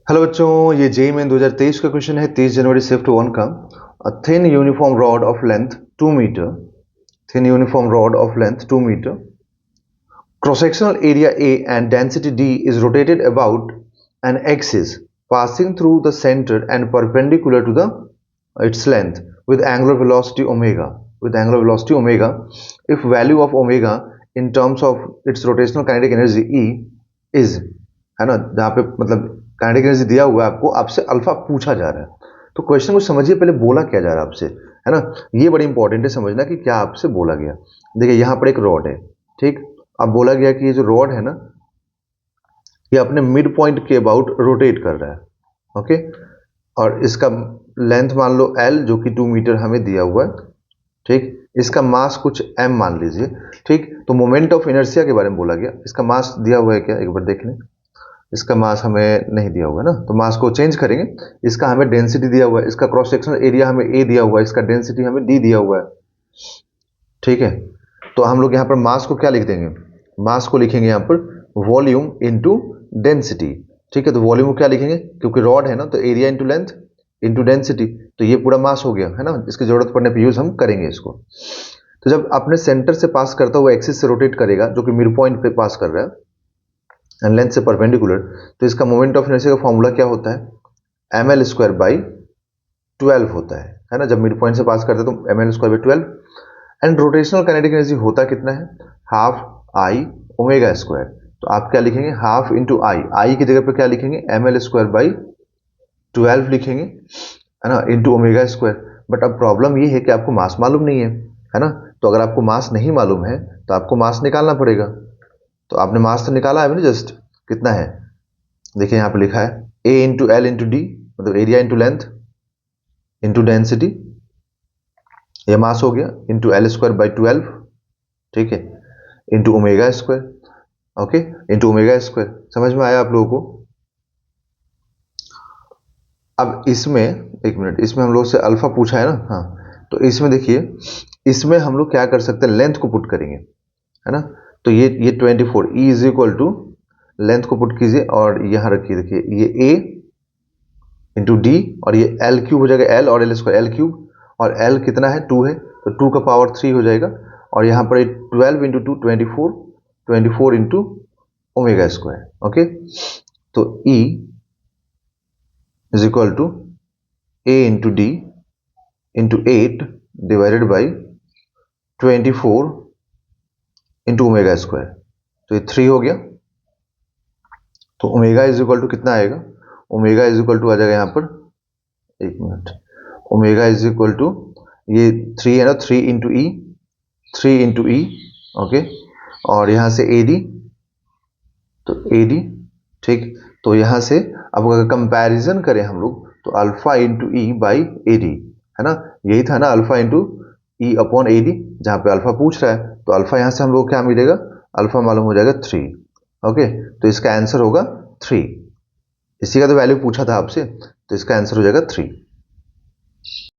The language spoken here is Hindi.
हेलो बच्चों, ये जेईई मेन 2023 का क्वेश्चन है 30 जनवरी शिफ्ट 1 का। Thin uniform rod of length 2 metre, thin uniform rod of length 2 metre, cross sectional area A and density D is rotated about an axis passing through the center and perpendicular to the its length with angular velocity omega, if value of omega in terms of its rotational kinetic energy E is, है ना, जहाँ पे मतलब काइनेटिक एनर्जी दिया हुआ है आपको, आपसे अल्फा पूछा जा रहा है। तो क्वेश्चन को समझिए, पहले बोला क्या जा रहा है आपसे, है ना। ये बड़ी इंपॉर्टेंट है समझना कि क्या आपसे बोला गया। देखिए यहाँ पर एक रॉड है, ठीक। अब बोला गया कि ये जो रॉड है ना, ये अपने मिड पॉइंट के अबाउट रोटेट कर रहा है, ओके। और इसका लेंथ मान लो L, जो कि 2 मीटर हमें दिया हुआ है, ठीक। इसका मास कुछ m मान लीजिए, ठीक। तो मोमेंट ऑफ इनर्शिया के बारे में बोला गया। इसका मास दिया हुआ है क्या, एक बार देख लें। इसका मास हमें नहीं दिया हुआ है ना, तो मास को चेंज करेंगे। इसका हमें डेंसिटी दिया हुआ है, इसका क्रॉस सेक्शनल एरिया हमें A दिया हुआ है, इसका डेंसिटी हमें D दिया हुआ है, ठीक है। तो हम लोग यहाँ पर मास को क्या लिख देंगे, मास को लिखेंगे यहाँ पर वॉल्यूम इनटू डेंसिटी, ठीक है। तो वॉल्यूम को क्या लिखेंगे, क्योंकि रॉड है ना, तो area into length into density, तो ये पूरा मास हो गया, है ना। इसकी जरूरत पड़ने पर यूज हम करेंगे इसको। तो जब अपने सेंटर से पास करता हुआ एक्सिस से रोटेट करेगा, जो कि मिड पॉइंट पे पास कर रहा है एंड लेंथ से परपेंडिकुलर, तो इसका मोमेंट ऑफ इनर्शिया का फॉर्मूला क्या होता है, ml² by 12 होता है ना। जब मिड पॉइंट से पास करते हैं तो ml²/12। And rotational kinetic energy होता कितना है, हाफ आई ओमेगा स्क्वायर। तो आप क्या लिखेंगे, हाफ इंटू आई की जगह पे क्या लिखेंगे, ml²/12 लिखेंगे, है ना, इंटू ओमेगा स्क्वायर। बट अब प्रॉब्लम ये है कि आपको मास मालूम नहीं है ना। तो अगर आपको मास नहीं मालूम है तो आपको मास निकालना पड़ेगा। तो आपने मास तो निकाला है ना, जस्ट कितना है, देखिए यहाँ पे लिखा है A into L into D, मतलब area into length into density, ये मास हो गया, इंटू L²/12, ठीक है, into omega square, okay, into omega square. समझ में आया आप लोगों को। अब इसमें एक मिनट, इसमें हम लोग से अल्फा पूछा है ना, हाँ। तो इसमें देखिए, इसमें हम लोग क्या कर सकते हैं, लेंथ को पुट करेंगे, है ना। तो ये 24 E is equal to, length को पुट कीजिए और यहाँ रखिए, देखिए ये A इंटू डी, और ये L³ हो जाएगा, L और L² L³ और L कितना है, 2 है, तो 2 का पावर 3 हो जाएगा। और यहाँ पर 12 into 2 24 into omega square, okay. तो E is equal to A into D into 8 divided by 24 into omega square, तो ये 3 हो गया। तो ओमेगा इज इक्वल टू कितना आएगा, ओमेगा इज इक्वल टू आ जाएगा यहाँ पर, एक minute, omega is equal to, ये 3 है ना, 3 इंटू ई, ओके। और यहाँ से ए डी, तो ए डी, ठीक। तो यहाँ से अब अगर कंपैरिजन करें हम लोग, तो alpha into E by A D, है ना, यही था ना, alpha into E upon A D, जहाँ पे अल्फा पूछ रहा है। तो अल्फा यहाँ से हम लोग क्या मिलेगा, अल्फा मालूम हो जाएगा 3, ओके। तो इसका आंसर होगा 3। इसी का तो वैल्यू पूछा था आपसे, तो इसका आंसर हो जाएगा 3।